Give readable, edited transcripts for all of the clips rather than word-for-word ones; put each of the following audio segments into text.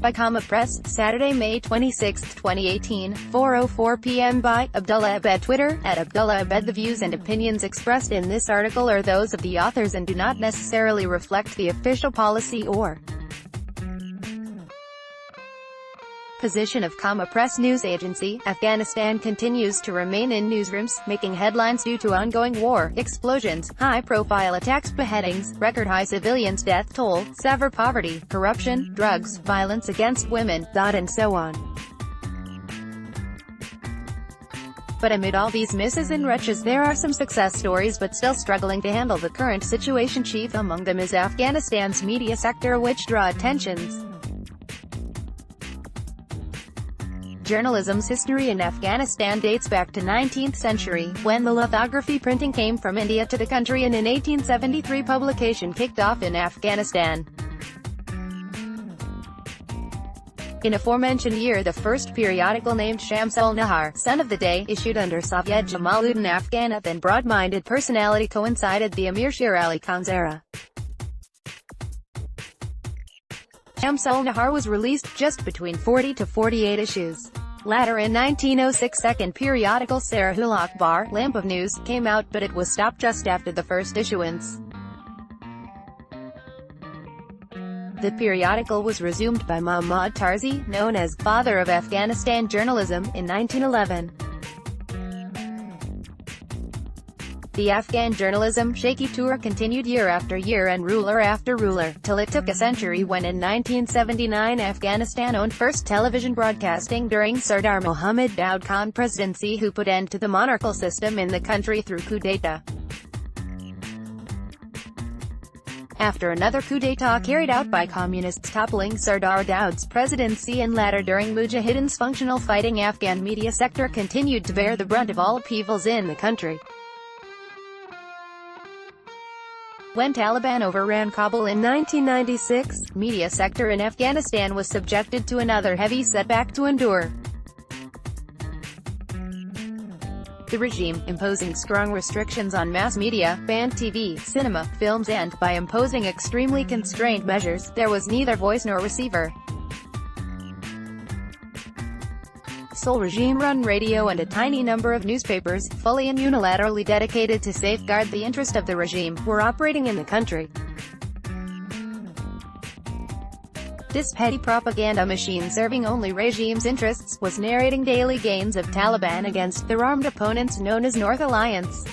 by Comma Press, Saturday, May 26, 2018, 4:04 p.m. by Abdullah Abed. Twitter, @Abdullah Abed. The views and opinions expressed in this article are those of the authors and do not necessarily reflect the official policy or position of Comma Press News Agency. Afghanistan continues to remain in newsrooms, making headlines due to ongoing war, explosions, high-profile attacks, beheadings, record-high civilians death toll, severe poverty, corruption, drugs, violence against women, and so on. But amid all these misses and wretches, there are some success stories but still struggling to handle the current situation. Chief among them is Afghanistan's media sector, which draw attentions. Journalism's history in Afghanistan dates back to 19th century, when the lithography printing came from India to the country, and in 1873 publication kicked off in Afghanistan. In aforementioned year, the first periodical, named Shams-ul-Nahar, Son of the Day, issued under Soviet Jamaluddin Afghan, then broad-minded personality, coincided the Emir Sher Ali Khan's era. Shams-ul-Nahar was released just between 40 to 48 issues. Later in 1906, second periodical Sarahul Akbar, Lamp of News, came out, but it was stopped just after the first issuance. The periodical was resumed by Muhammad Tarzi, known as "Father of Afghanistan Journalism," in 1911. The Afghan journalism shaky tour continued year after year and ruler after ruler, till it took a century when in 1979 Afghanistan owned first television broadcasting during Sardar Mohammad Daud Khan presidency, who put end to the monarchical system in the country through coup d'état. After another coup d'état carried out by communists toppling Sardar Daud's presidency, and later during Mujahideen's functional fighting, Afghan media sector continued to bear the brunt of all upheavals in the country. When Taliban overran Kabul in 1996, media sector in Afghanistan was subjected to another heavy setback to endure. The regime, imposing strong restrictions on mass media, banned TV, cinema, films, and, by imposing extremely constrained measures, there was neither voice nor receiver. Sole regime-run radio and a tiny number of newspapers, fully and unilaterally dedicated to safeguard the interest of the regime, were operating in the country. This petty propaganda machine, serving only regime's interests, was narrating daily gains of Taliban against their armed opponents known as North Alliance.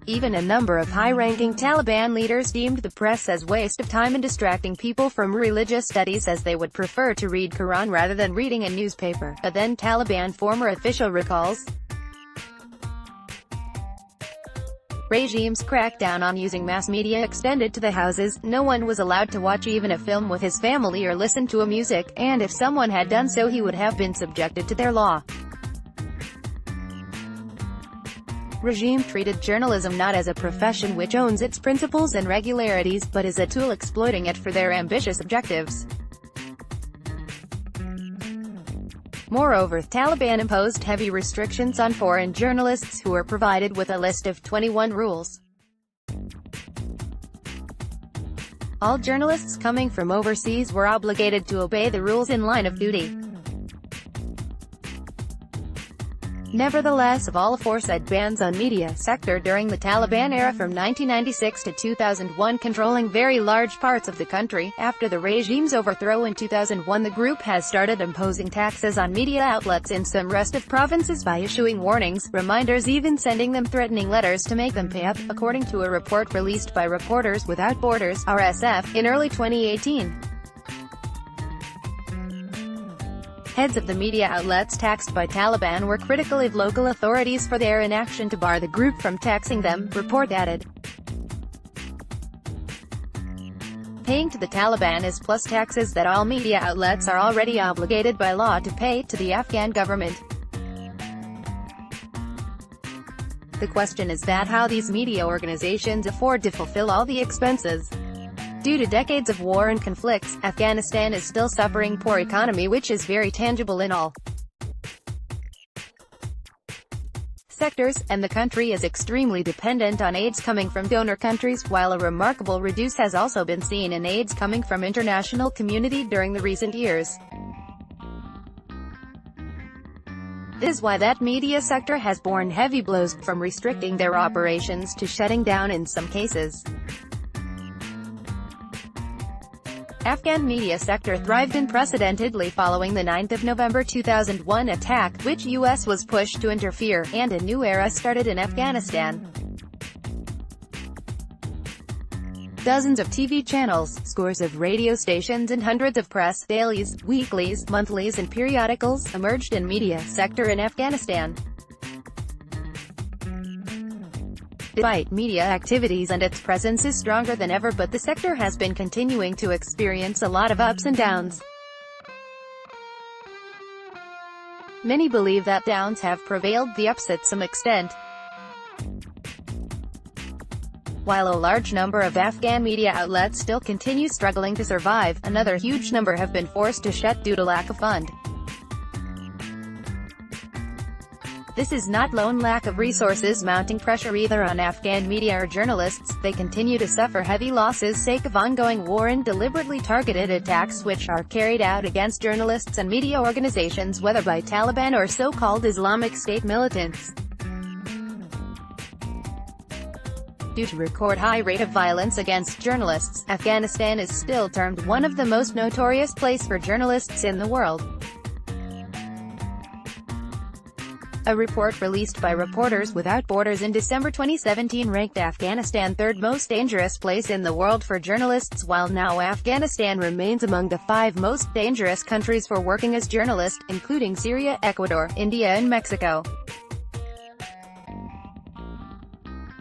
Even a number of high-ranking Taliban leaders deemed the press as waste of time and distracting people from religious studies, as they would prefer to read Quran rather than reading a newspaper. A then Taliban former official recalls. Regime's crackdown on using mass media extended to the houses. No one was allowed to watch even a film with his family or listen to a music, and if someone had done so he would have been subjected to their law. Regime treated journalism not as a profession which owns its principles and regularities, but as a tool exploiting it for their ambitious objectives. Moreover, Taliban imposed heavy restrictions on foreign journalists, who were provided with a list of 21 rules. All journalists coming from overseas were obligated to obey the rules in line of duty. Nevertheless, of all aforesaid bans on media sector during the Taliban era from 1996 to 2001, controlling very large parts of the country, after the regime's overthrow in 2001, the group has started imposing taxes on media outlets in some restive provinces by issuing warnings, reminders, even sending them threatening letters to make them pay up, according to a report released by Reporters Without Borders (RSF) in early 2018. Heads of the media outlets taxed by Taliban were critical of local authorities for their inaction to bar the group from taxing them, report added. Paying to the Taliban is plus taxes that all media outlets are already obligated by law to pay to the Afghan government. The question is that how these media organizations afford to fulfill all the expenses. Due to decades of war and conflicts, Afghanistan is still suffering poor economy, which is very tangible in all sectors, and the country is extremely dependent on aids coming from donor countries, while a remarkable reduce has also been seen in aids coming from international community during the recent years. This is why that media sector has borne heavy blows, from restricting their operations to shutting down in some cases. Afghan media sector thrived unprecedentedly following the 9th of November 2001 attack, which US was pushed to interfere, and a new era started in Afghanistan. Dozens of TV channels, scores of radio stations and hundreds of press, dailies, weeklies, monthlies and periodicals emerged in media sector in Afghanistan. Despite media activities and its presence is stronger than ever, but the sector has been continuing to experience a lot of ups and downs. Many believe that downs have prevailed the ups at some extent. While a large number of Afghan media outlets still continue struggling to survive, another huge number have been forced to shut due to lack of fund. This is not lone lack of resources mounting pressure either on Afghan media or journalists. They continue to suffer heavy losses sake of ongoing war and deliberately targeted attacks which are carried out against journalists and media organizations, whether by Taliban or so-called Islamic State militants. Due to record high rate of violence against journalists, Afghanistan is still termed one of the most notorious places for journalists in the world. A report released by Reporters Without Borders in December 2017 ranked Afghanistan third most dangerous place in the world for journalists, while now Afghanistan remains among the 5 most dangerous countries for working as journalists, including Syria, Ecuador, India and Mexico.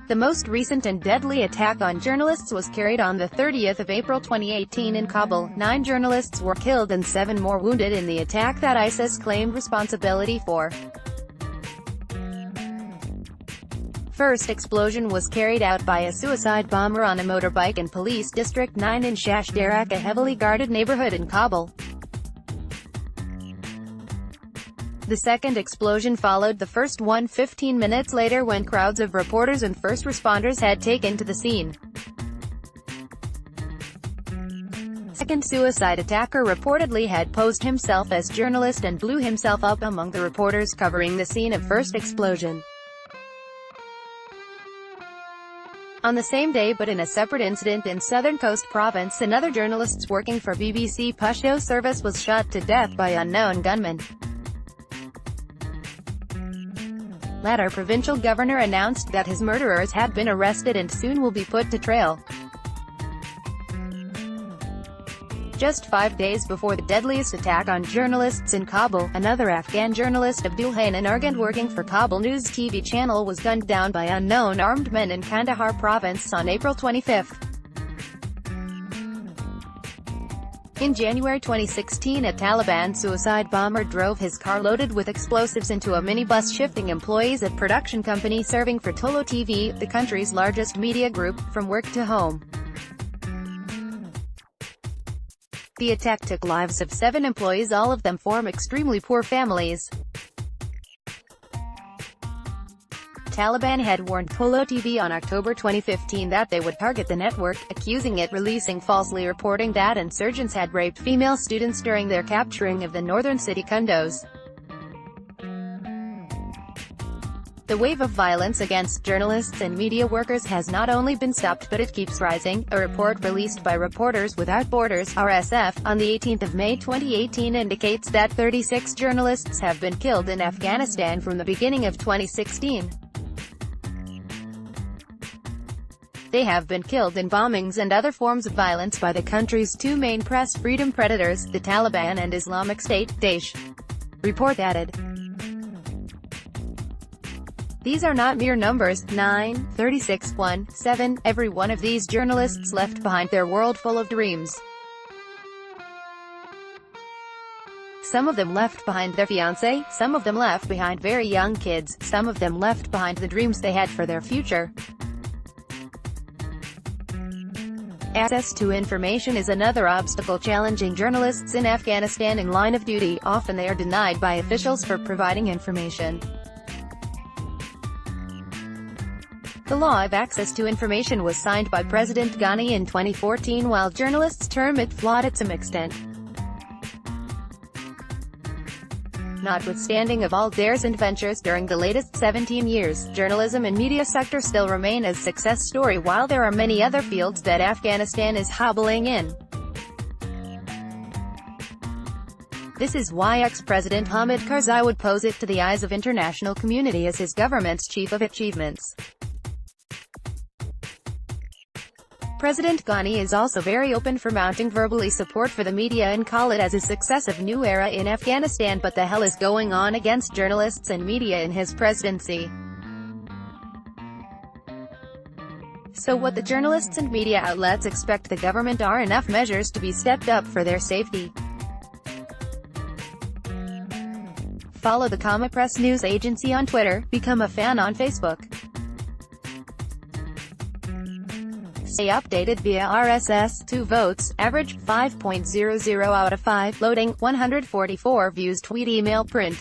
The most recent and deadly attack on journalists was carried on the 30th of April 2018 in Kabul. 9 journalists were killed and 7 more wounded in the attack that ISIS claimed responsibility for. First explosion was carried out by a suicide bomber on a motorbike in Police District 9 in Shash Darak, a heavily guarded neighborhood in Kabul. The second explosion followed the first one 15 minutes later when crowds of reporters and first responders had taken to the scene. Second suicide attacker reportedly had posed himself as journalist and blew himself up among the reporters covering the scene of first explosion. On the same day but in a separate incident in Southern Coast Province, another journalist working for BBC Pashto service was shot to death by unknown gunmen. Latter provincial governor announced that his murderers had been arrested and soon will be put to trial. Just 5 days before the deadliest attack on journalists in Kabul, another Afghan journalist, Abdul Hanan Argand, working for Kabul News TV channel, was gunned down by unknown armed men in Kandahar province on April 25. In January 2016, a Taliban suicide bomber drove his car loaded with explosives into a minibus, shifting employees at production company serving for Tolo TV, the country's largest media group, from work to home. The attack took lives of 7 employees, all of them from extremely poor families. Taliban had warned Tolo TV on October 2015 that they would target the network, accusing it releasing falsely reporting that insurgents had raped female students during their capturing of the northern city Kunduz. The wave of violence against journalists and media workers has not only been stopped but it keeps rising. A report released by Reporters Without Borders (RSF) on the 18th of May 2018 indicates that 36 journalists have been killed in Afghanistan from the beginning of 2016. They have been killed in bombings and other forms of violence by the country's 2 main press freedom predators, the Taliban and Islamic State, Daesh. Report added. These are not mere numbers: 9, 36, 1, 7. Every one of these journalists left behind their world full of dreams. Some of them left behind their fiancé, some of them left behind very young kids, some of them left behind the dreams they had for their future. Access to information is another obstacle challenging journalists in Afghanistan in line of duty. Often they are denied by officials for providing information. The Law of Access to Information was signed by President Ghani in 2014, while journalists term it flawed at some extent. Notwithstanding of all dares and ventures during the latest 17 years, journalism and media sector still remain a success story, while there are many other fields that Afghanistan is hobbling in. This is why ex-President Hamid Karzai would pose it to the eyes of international community as his government's chief of achievements. President Ghani is also very open for mounting verbally support for the media and call it as a successive new era in Afghanistan, but the hell is going on against journalists and media in his presidency? So what the journalists and media outlets expect the government are enough measures to be stepped up for their safety. Follow the Comma Press News Agency on Twitter, become a fan on Facebook. Stay updated via RSS. 2 votes, average 5.00 out of 5, loading 144 views, tweet, email, print.